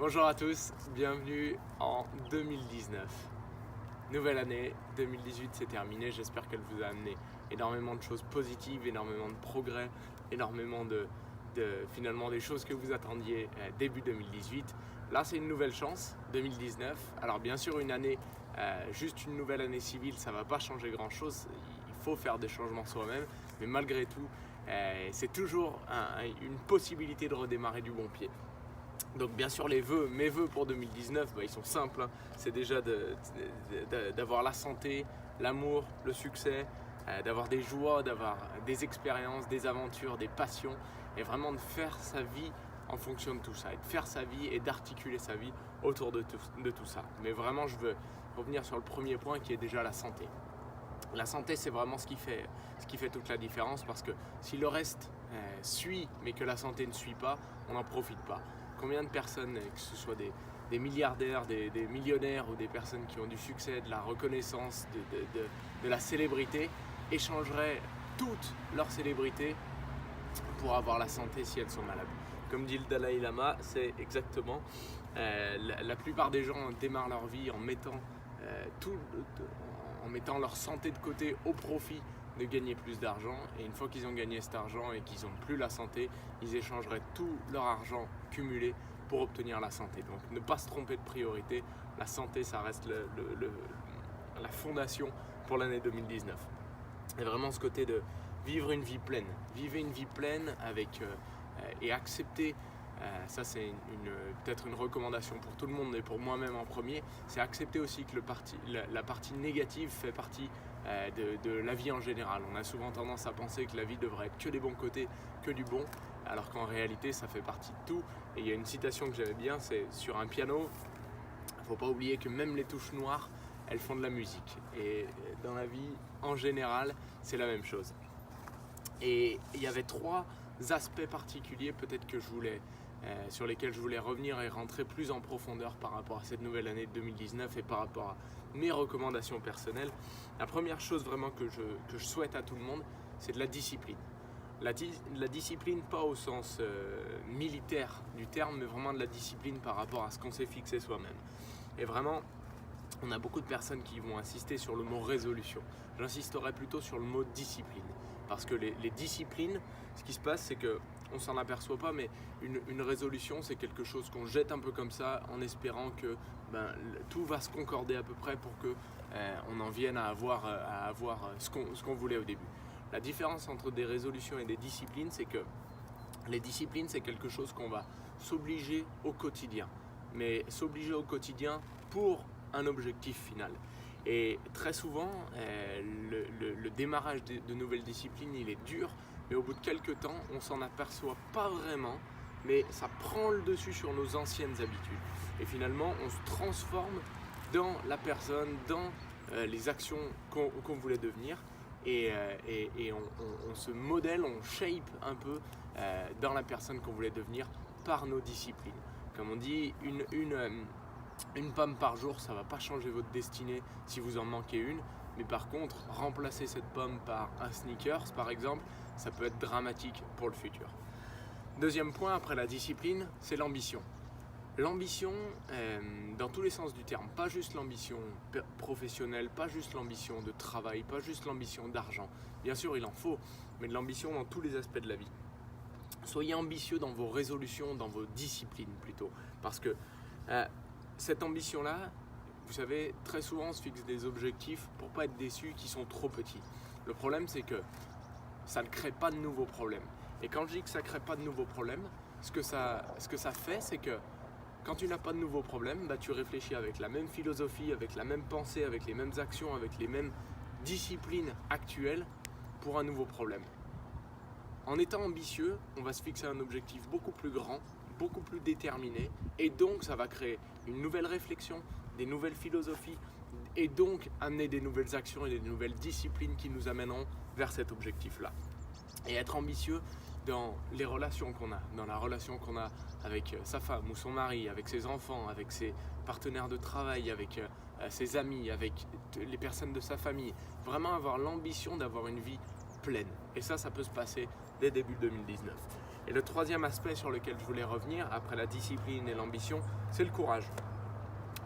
Bonjour à tous, bienvenue en 2019. Nouvelle année, 2018 c'est terminé, j'espère qu'elle vous a amené énormément de choses positives, énormément de progrès, énormément de finalement des choses que vous attendiez début 2018. Là c'est une nouvelle chance, 2019. Alors bien sûr une année, juste une nouvelle année civile, ça ne va pas changer grand chose, il faut faire des changements soi-même, mais malgré tout c'est toujours une possibilité de redémarrer du bon pied. Donc bien sûr mes vœux pour 2019, ils sont simples, hein. C'est déjà d'avoir la santé, l'amour, le succès, d'avoir des joies, d'avoir des expériences, des aventures, des passions et vraiment de faire sa vie en fonction de tout ça, et de faire sa vie et d'articuler sa vie autour de tout ça. Mais vraiment je veux revenir sur le premier point qui est déjà la santé. La santé c'est vraiment ce qui fait toute la différence, parce que si le reste suit mais que la santé ne suit pas, on n'en profite pas. Combien de personnes, que ce soit des milliardaires, des millionnaires ou des personnes qui ont du succès, de la reconnaissance, de la célébrité, échangeraient toute leur célébrité pour avoir la santé si elles sont malades. Comme dit le Dalai Lama, c'est exactement, la plupart des gens démarrent leur vie en mettant leur santé de côté au profit de gagner plus d'argent, et une fois qu'ils ont gagné cet argent et qu'ils n'ont plus la santé, ils échangeraient tout leur argent cumulé pour obtenir la santé. Donc ne pas se tromper de priorité, la santé ça reste la fondation pour l'année 2019. Et vraiment ce côté de vivre une vie pleine, vivez une vie pleine avec et accepter. Ça c'est peut-être une recommandation pour tout le monde et pour moi-même en premier, c'est accepter aussi que la partie négative fait partie de la vie en général. On a souvent tendance à penser que la vie devrait être que des bons côtés, que du bon, alors qu'en réalité ça fait partie de tout. Et il y a une citation que j'aimais bien, c'est sur un piano, il ne faut pas oublier que même les touches noires, elles font de la musique. Et dans la vie en général, c'est la même chose. Et il y avait trois aspects particuliers peut-être que sur lesquels je voulais revenir et rentrer plus en profondeur par rapport à cette nouvelle année de 2019 et par rapport à mes recommandations personnelles. La première chose vraiment que je souhaite à tout le monde, c'est de la discipline. La discipline pas au sens militaire du terme, mais vraiment de la discipline par rapport à ce qu'on s'est fixé soi-même. Et vraiment, on a beaucoup de personnes qui vont insister sur le mot résolution. J'insisterai plutôt sur le mot discipline. Parce que les disciplines, ce qui se passe, c'est qu'on ne s'en aperçoit pas, mais une résolution, c'est quelque chose qu'on jette un peu comme ça, en espérant que tout va se concorder à peu près pour qu'on en vienne à avoir ce qu'on voulait au début. La différence entre des résolutions et des disciplines, c'est que les disciplines, c'est quelque chose qu'on va s'obliger au quotidien. Mais s'obliger au quotidien pour un objectif final. Et très souvent, le démarrage de nouvelles disciplines, il est dur, mais au bout de quelques temps, on s'en aperçoit pas vraiment, mais ça prend le dessus sur nos anciennes habitudes. Et finalement, on se transforme dans la personne, dans les actions qu'on voulait devenir, et on se modèle, on shape un peu dans la personne qu'on voulait devenir par nos disciplines. Comme on dit, une pomme par jour, ça ne va pas changer votre destinée si vous en manquez une. Mais par contre, remplacer cette pomme par un sneakers, par exemple, ça peut être dramatique pour le futur. Deuxième point, après la discipline, c'est l'ambition. L'ambition, dans tous les sens du terme, pas juste l'ambition professionnelle, pas juste l'ambition de travail, pas juste l'ambition d'argent. Bien sûr, il en faut, mais de l'ambition dans tous les aspects de la vie. Soyez ambitieux dans vos résolutions, dans vos disciplines plutôt. Parce que cette ambition-là, vous savez, très souvent on se fixe des objectifs pour ne pas être déçu qui sont trop petits. Le problème c'est que ça ne crée pas de nouveaux problèmes. Et quand je dis que ça ne crée pas de nouveaux problèmes, ce que ça fait, c'est que quand tu n'as pas de nouveaux problèmes, tu réfléchis avec la même philosophie, avec la même pensée, avec les mêmes actions, avec les mêmes disciplines actuelles pour un nouveau problème. En étant ambitieux, on va se fixer un objectif beaucoup plus grand, beaucoup plus déterminé, et donc ça va créer une nouvelle réflexion, des nouvelles philosophies, et donc amener des nouvelles actions et des nouvelles disciplines qui nous amèneront vers cet objectif-là. Et être ambitieux dans les relations qu'on a, dans la relation qu'on a avec sa femme ou son mari, avec ses enfants, avec ses partenaires de travail, avec ses amis, avec les personnes de sa famille. Vraiment avoir l'ambition d'avoir une vie pleine. Et ça peut se passer dès début 2019. Et le troisième aspect sur lequel je voulais revenir, après la discipline et l'ambition, c'est le courage.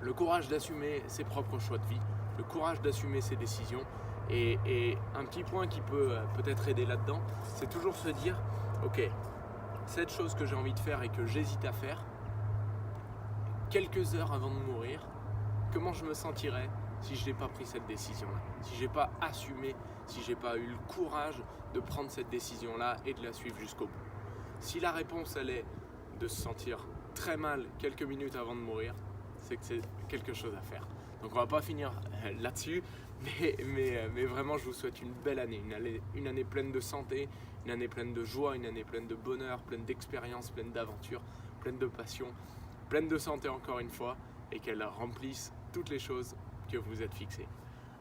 Le courage d'assumer ses propres choix de vie, le courage d'assumer ses décisions. Et un petit point qui peut peut-être aider là-dedans, c'est toujours se dire, ok, cette chose que j'ai envie de faire et que j'hésite à faire, quelques heures avant de mourir, comment je me sentirais si je n'ai pas pris cette décision-là, si je n'ai pas assumé, si je n'ai pas eu le courage de prendre cette décision-là et de la suivre jusqu'au bout. Si la réponse elle est de se sentir très mal quelques minutes avant de mourir, c'est que c'est quelque chose à faire. Donc on va pas finir là-dessus, mais vraiment je vous souhaite une belle année, une année pleine de santé, une année pleine de joie, une année pleine de bonheur, pleine d'expériences, pleine d'aventures, pleine de passion, pleine de santé encore une fois, et qu'elle remplisse toutes les choses que vous êtes fixées.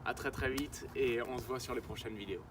À très vite et on se voit sur les prochaines vidéos.